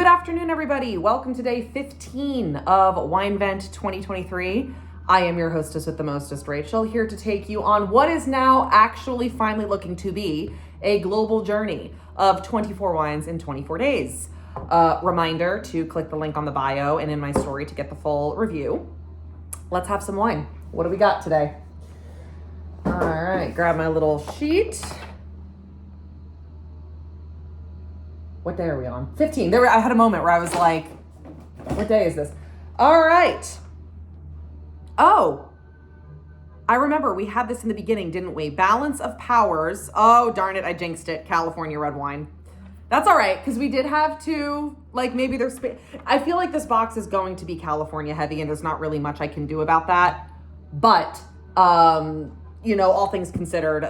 Good afternoon, everybody. Welcome to day 15 of Winevent 2023. I am your hostess with the mostest, Rachel, here to take you on what is now actually finally looking to be a global journey of 24 wines in 24 days. Reminder to click the link on the bio and in my story to get the full review. Let's have some wine. What do we got today? All right, grab my little sheet. What day are we on? 15. I had a moment where I was like, what day is this? All right. Oh, I remember we had this in the beginning, didn't we? Balance of Powers. Oh, darn it. I jinxed it. California red wine. That's all right. Because we did have to, like, maybe there's, I feel like this box is going to be California heavy and there's not really much I can do about that. But, you know, all things considered,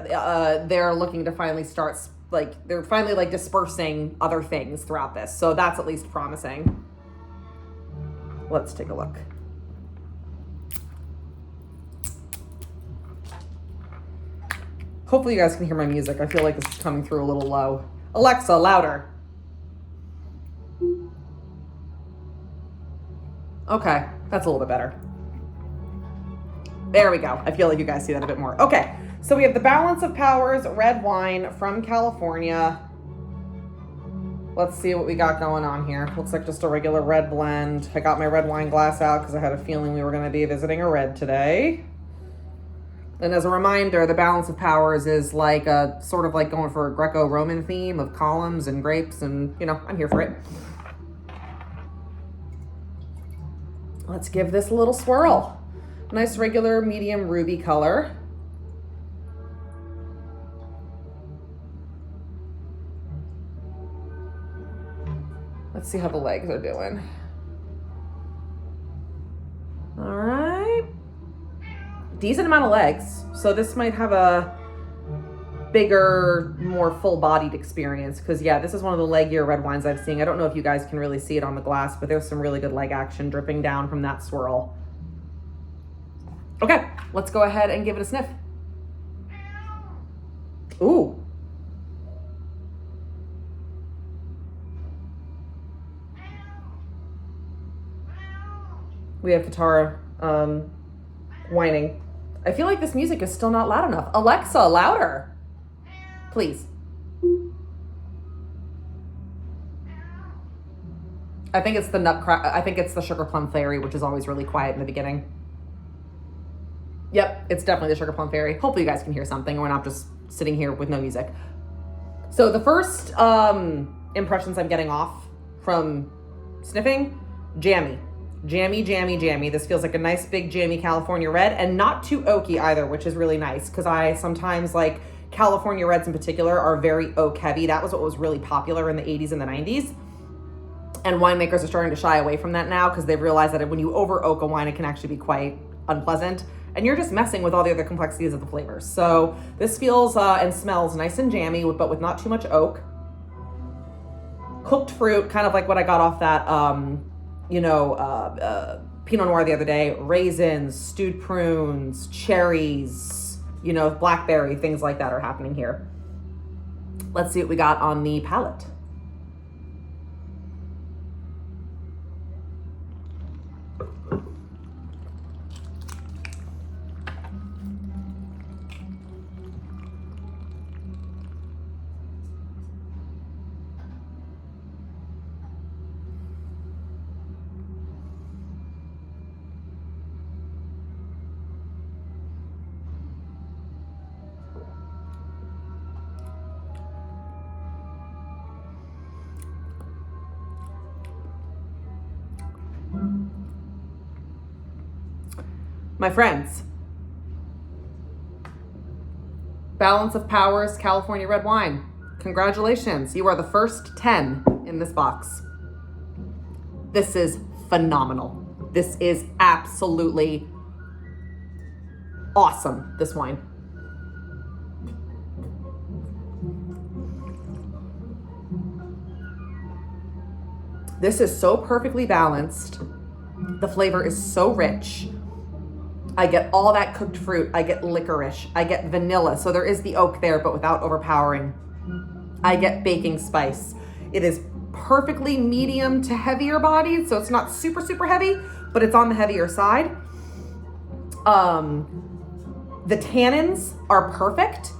they're looking to finally start they're finally dispersing other things throughout this. So that's at least promising. Let's take a look. Hopefully you guys can hear my music. I feel like this is coming through a little low. Alexa, louder. Okay, that's a little bit better. There we go. I feel like you guys see that a bit more. Okay. So we have the Balance of Powers red wine from California. Let's see what we got going on here. Looks like just a regular red blend. I got my red wine glass out because I had a feeling we were going to be visiting a red today. And as a reminder, the Balance of Powers is like a sort of like going for a Greco-Roman theme of columns and grapes, and you know, I'm here for it. Let's give this a little swirl. Nice regular medium ruby color. Let's see how the legs are doing. All right. Decent amount of legs. So this might have a bigger, more full-bodied experience. Because, yeah, this is one of the leggier red wines I've seen. I don't know if you guys can really see it on the glass, but there's some really good leg action dripping down from that swirl. Okay, let's go ahead and give it a sniff. Ooh. We have Katara whining. I feel like this music is still not loud enough. Alexa, louder. Please. I think it's the Sugar Plum Fairy, which is always really quiet in the beginning. Yep, it's definitely the Sugar Plum Fairy. Hopefully you guys can hear something and we're not just sitting here with no music. So the first impressions I'm getting off from sniffing, jammy. Jammy, jammy, jammy. This feels like a nice big jammy California red, and not too oaky either, which is really nice because I sometimes like California reds in particular are very oak heavy. That was what was really popular in the 80s and the 90s. And winemakers are starting to shy away from that now because they've realized that when you over oak a wine, it can actually be quite unpleasant. And you're just messing with all the other complexities of the flavors. So this feels and smells nice and jammy, but with not too much oak. Cooked fruit, kind of like what I got off that Pinot Noir the other day. Raisins, stewed prunes, cherries, blackberry, things like that are happening here. Let's see what we got on the palate. My friends, Balance of Powers California red wine. Congratulations. You are the first 10 in this box. This is phenomenal. This is absolutely awesome, this wine. This is so perfectly balanced. The flavor is so rich. I get all that cooked fruit. I get licorice. I get vanilla. So there is the oak there, but without overpowering. I get baking spice. It is perfectly medium to heavier bodied, so it's not super, super heavy, but it's on the heavier side. The tannins are perfect.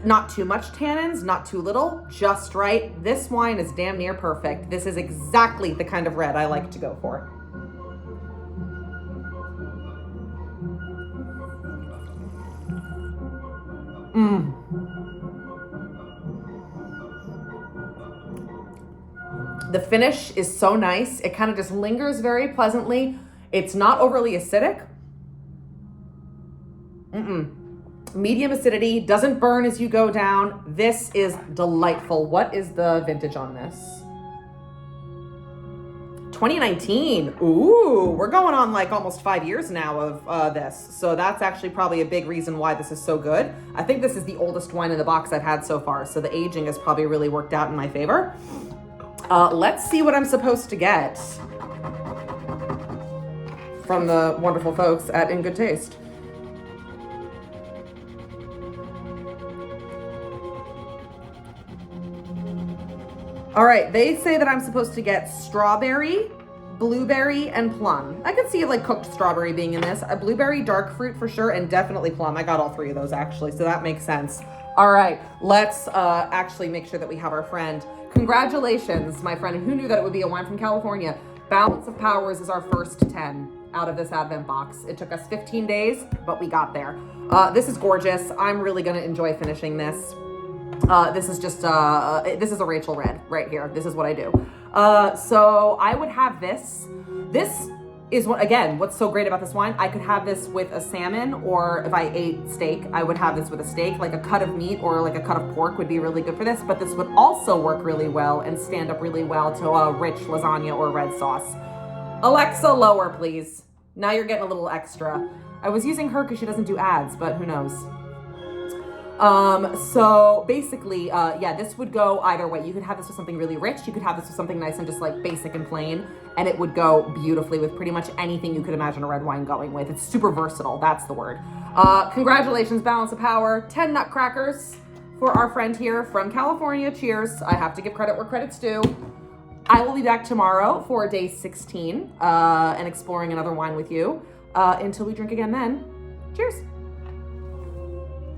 Not too much tannins, not too little, just right. This wine is damn near perfect. This is exactly the kind of red I like to go for. The finish is so nice. It kind of just lingers very pleasantly. It's not overly acidic. Medium acidity, doesn't burn as you go down. This is delightful. What is the vintage on this? 2019. Ooh, we're going on like almost 5 years now of this. So that's actually probably a big reason why this is so good. I think this is the oldest wine in the box I've had so far. So the aging has probably really worked out in my favor. Let's see what I'm supposed to get from the wonderful folks at In Good Taste. All right, they say that I'm supposed to get strawberry, blueberry, and plum. I could see like cooked strawberry being in this. A blueberry, dark fruit for sure, and definitely plum. I got all three of those actually, so that makes sense. All right, let's actually make sure that we have our friend. Congratulations, my friend. Who knew that it would be a wine from California? Balance of Powers is our first 10 out of this Advent box. It took us 15 days, but we got there. This is gorgeous. I'm really gonna enjoy finishing this. This is just, this is a Rachel Red right here. This is what I do. So I would have this. This is what, again, what's so great about this wine. I could have this with a salmon, or if I ate steak, I would have this with a steak. Like a cut of meat or like a cut of pork would be really good for this, but this would also work really well and stand up really well to a rich lasagna or red sauce. Alexa, lower, please. Now you're getting a little extra. I was using her because she doesn't do ads, but who knows? So basically, yeah, this would go either way. You could have this with something really rich. You could have this with something nice and just like basic and plain, and it would go beautifully with pretty much anything you could imagine a red wine going with. It's super versatile. That's the word. Congratulations, Balance of Power. 10 nutcrackers for our friend here from California. Cheers. I have to give credit where credit's due. I will be back tomorrow for day 16, and exploring another wine with you, until we drink again then. Cheers.